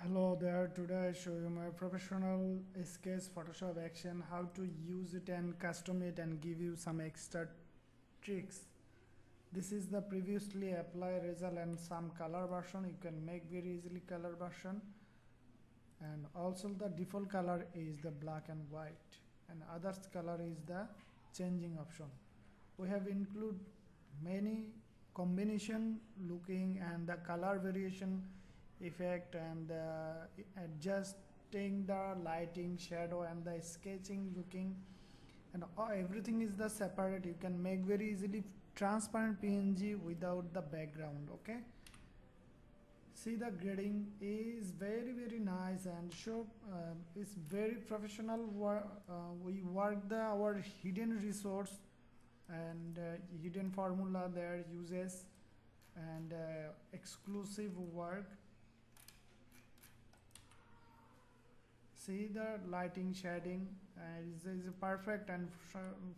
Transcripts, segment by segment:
Hello there, today I show you my professional sketch Photoshop action, how to use it and custom it and give you some extra tricks. This is the previously applied result and some color version. You can make very easily color version, and also the default color is the black and white and others color is the changing option. We have include many combination looking and the color variation effect and adjusting the lighting, shadow and the sketching looking, and everything is the separate. You can make very easily transparent PNG without the background. Okay, see the grading is very nice and show it's very professional. We work our hidden resource and hidden formula there uses and exclusive work. See the lighting, shading is perfect and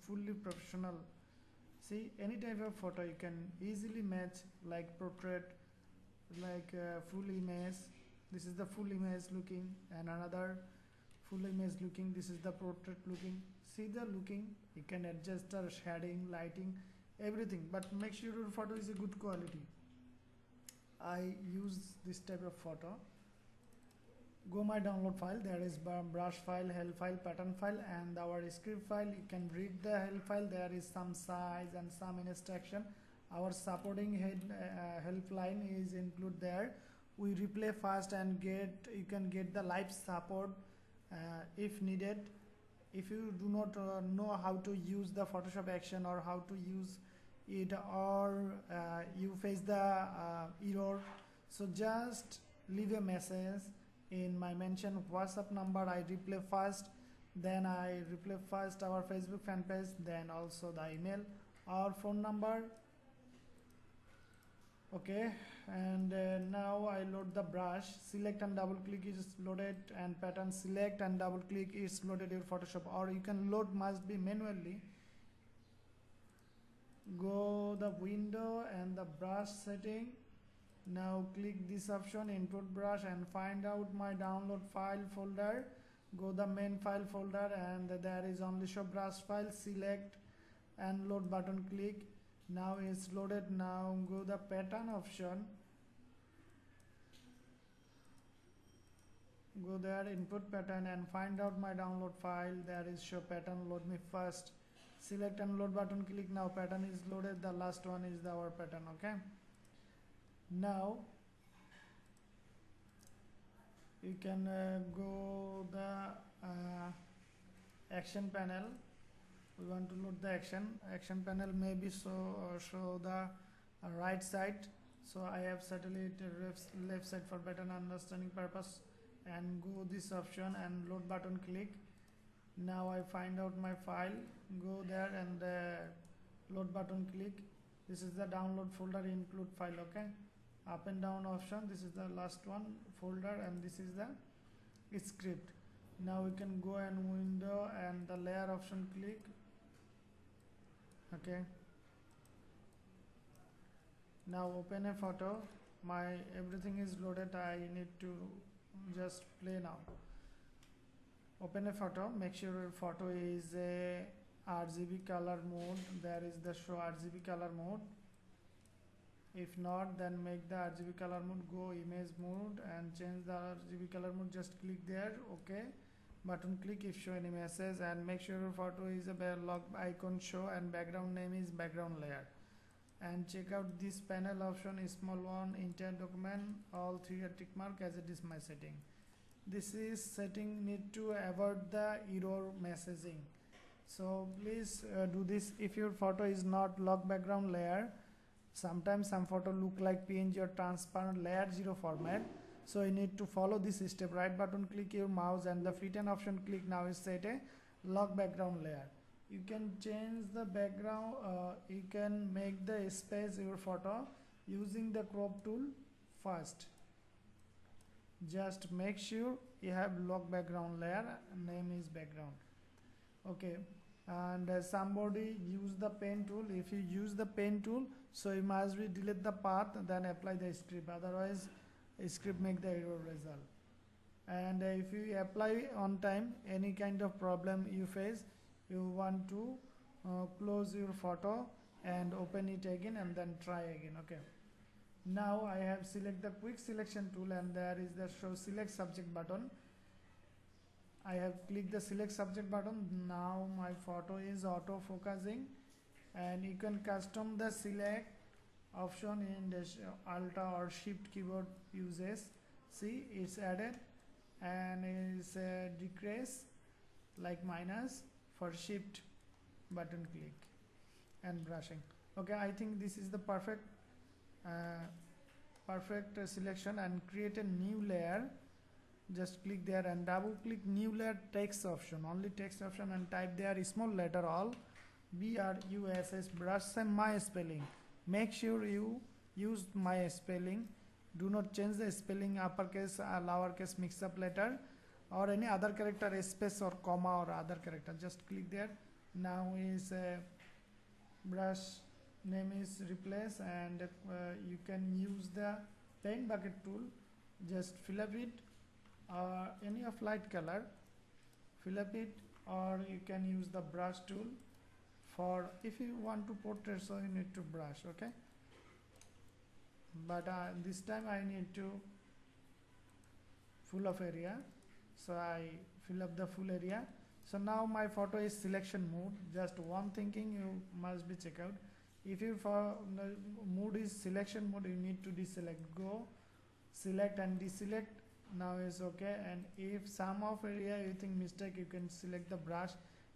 fully professional. See, any type of photo you can easily match, like portrait, like full image. This is the full image looking, and another full image looking. This is the portrait looking. See the looking, you can adjust the shading, lighting, everything, but make sure your photo is a good quality. I use this type of photo. Go my download file, there is brush file, help file, pattern file and our script file. You can read the help file, there is some size and some instruction. Our supporting helpline is include there. We replay fast and you can get the live support if needed. If you do not know how to use the Photoshop action or how to use it, or you face the error, so just leave a message in my mentioned WhatsApp number. I reply first, then I reply first our Facebook fan page, then also the email or phone number. Okay, and now I load the brush, select and double click is loaded, and pattern select and double click is loaded your Photoshop, or you can load must be manually. Go the window and the brush setting. Now click this option, input brush, and find out my download file folder. Go the main file folder and there is only show brush file. Select and load button, click. Now it's loaded. Now go the pattern option. Go there, input pattern, and find out my download file. There is show pattern, load me first. Select and load button, click. Now pattern is loaded. The last one is our pattern. Okay, now you can go the action panel. We want to load the action panel, maybe show the right side, so I have settled it left side for better understanding purpose, and go this option and load button, click. Now I find out my file, go there and load button, click. This is the download folder, include file. Okay, up and down option, this is the last one folder, and this is the script. Now we can go and window and the layer option, click. Okay, now open a photo. My everything is loaded, I need to just play now. Open a photo, make sure your photo is a RGB color mode. There is the show RGB color mode. If not, then make the RGB color mode, go image mode and change the RGB color mode. Just click there, okay button, click if show any message, and make sure your photo is a log icon show and background name is background layer. And check out this panel option, small one, entire document, all three are tick mark as it is my setting. This is setting need to avoid the error messaging, so please do this. If your photo is not lock background layer, sometimes some photo look like PNG or transparent layer 0 format, so you need to follow this step. Right button, click your mouse and the fit and option, click. Now is set a lock background layer. You can change the background, you can make the space your photo using the crop tool first. Just make sure you have lock background layer, name is background. Okay, and somebody use the pen tool. If you use the pen tool, so you must be delete the path, then apply the script, otherwise script make the error result. And if you apply on time, any kind of problem you face, you want to close your photo and open it again and then try again. Okay, now I have select the quick selection tool, and there is the show select subject button. I have clicked the select subject button. Now my photo is auto focusing, and you can custom the select option in the alt or shift keyboard uses. See, it's added, and is decrease like minus for shift button click and brushing. Okay, I think this is the perfect selection. And create a new layer. Just click there and double click new layer, text option, only text option, and type there small letter all BRUSS, brush and my spelling. Make sure you use my spelling. Do not change the spelling uppercase or lowercase mix up letter or any other character, space or comma or other character. Just click there. Now is brush name is replace, and you can use the paint bucket tool. Just fill up it, any of light color, fill up it, or you can use the brush tool for if you want to portrait, so you need to brush. Okay, but this time I need to full of area, so I fill up the full area. So now my photo is selection mode. Just one thinking you must be check out. If you for the mode is selection mode, you need to deselect, go select and deselect. Now is okay. And if some of area you think mistake, you can select the brush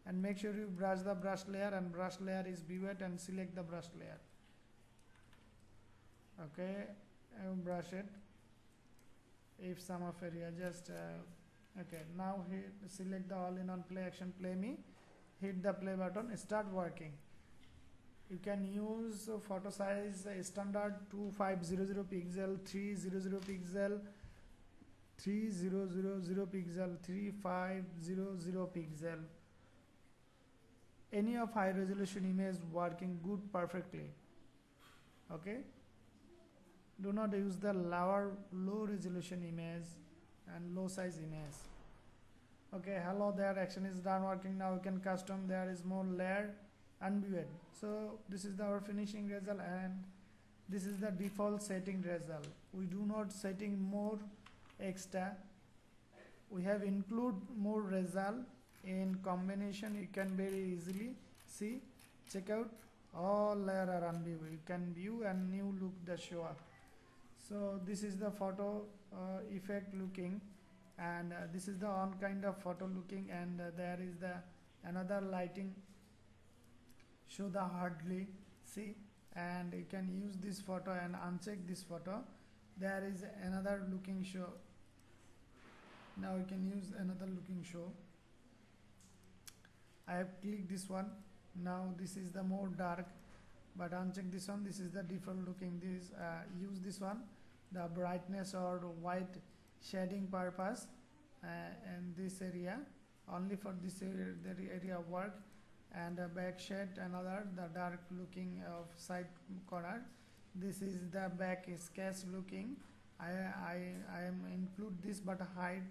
and make sure you brush the brush layer, and brush layer is beware, and select the brush layer. Okay, I will brush it. If some of area just okay, now hit select the all in on play action, play me, hit the play button, start working. You can use photo size standard 2500 pixel, 300 pixel, 3000 pixel, 3500 pixel. Any of high resolution image working good perfectly. Okay, do not use the low resolution image and low size image. Okay, hello there, action is done working. Now you can custom, there is more layer and viewed. So this is our finishing result, and this is the default setting result. We do not setting more extra. We have include more result in combination. You can very easily see, check out, all layer are unviewed. You can view and new look the show up. So this is the photo effect looking, and this is the on kind of photo looking, and there is the another lighting show the hardly see, and you can use this photo and uncheck this photo. There is another looking show. Now you can use another looking show. I have clicked this one. Now this is the more dark, but uncheck this one. This is the default looking. This use this one, the brightness or white shading purpose, and this area only for this area work. And back shade another, the dark looking of side corner. This is the back sketch looking. I am include this but hide.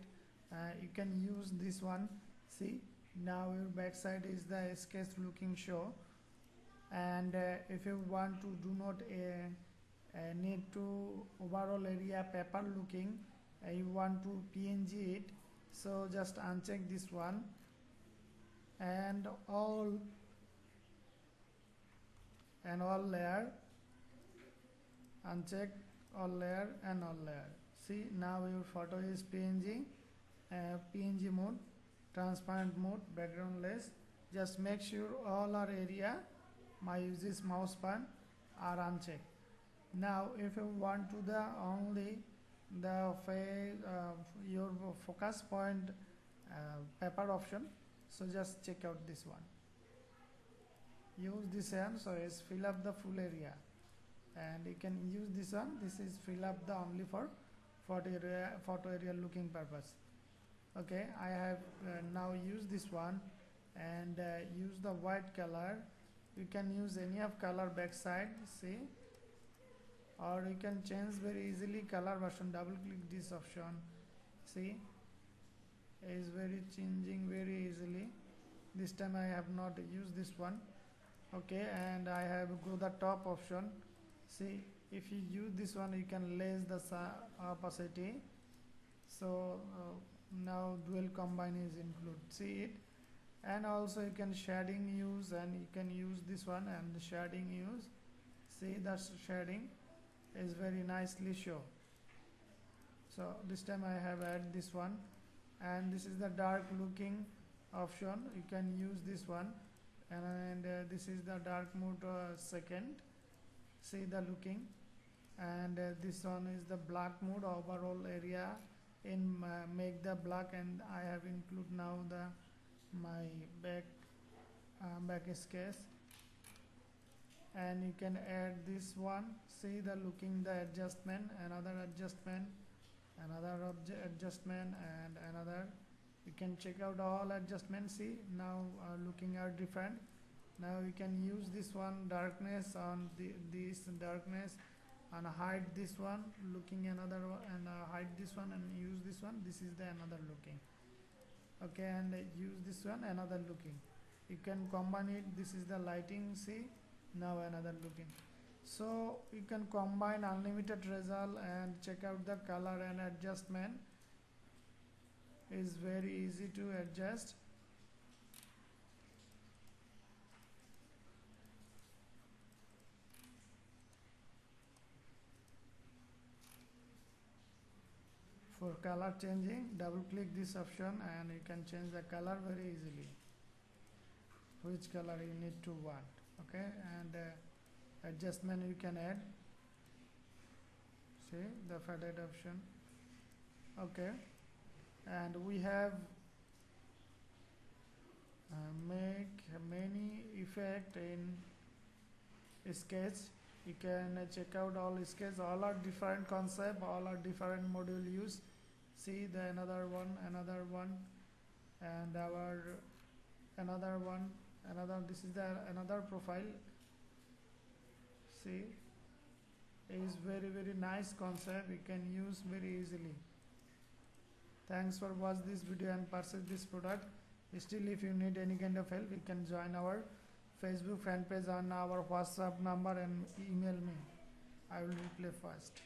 You can use this one. See, now your back side is the sketch looking show. And if you want to do not need to overall area paper looking, you want to PNG it, so just uncheck this one, and all layer, uncheck all layer and all layer. See, now your photo is PNG, PNG mode, transparent mode, background less. Just make sure all our area, my uses mouse button, are unchecked. Now if you want to the only the your focus point paper option, so just check out this one. Use this one, so is fill up the full area, and you can use this one. This is fill up the only for photo area looking purpose. Okay, I have now use this one, and use the white color. You can use any of color backside, see, or you can change very easily color version. Double click this option, see, is very changing very easily. This time I have not used this one. Okay, and I have go the top option. See, if you use this one you can raise the opacity. So now dual combine is included, see it. And also you can shading use, and you can use this one and the shading use. See, that shading is very nicely show. So this time I have add this one, and this is the dark looking option. You can use this one, and this is the dark mode second. See the looking, and this one is the black mode overall area in make the black, and I have include now the my back sketch, and you can add this one. See the looking, the adjustment, another adjustment, another adjustment, and another. You can check out all adjustments. See, now looking are different. Now you can use this one darkness on this darkness, and hide this one, looking another one, and hide this one and use this one. This is the another looking. Okay, and use this one, another looking. You can combine it. This is the lighting. See, now another looking. So you can combine unlimited result and check out the color, and adjustment is very easy to adjust. For color changing, double click this option and you can change the color very easily, which color you need to want. Okay, and adjustment you can add. See the faded option. Okay, and we have make many effect in sketch. You can check out all sketch, all are different concept, all are different module use. See the another one, and our another one, another. This is the another profile. See, is very nice concept. You can use very easily. Thanks for watch this video and purchase this product. Still, if you need any kind of help, you can join our Facebook fan page on our WhatsApp number and email me. I will reply fast.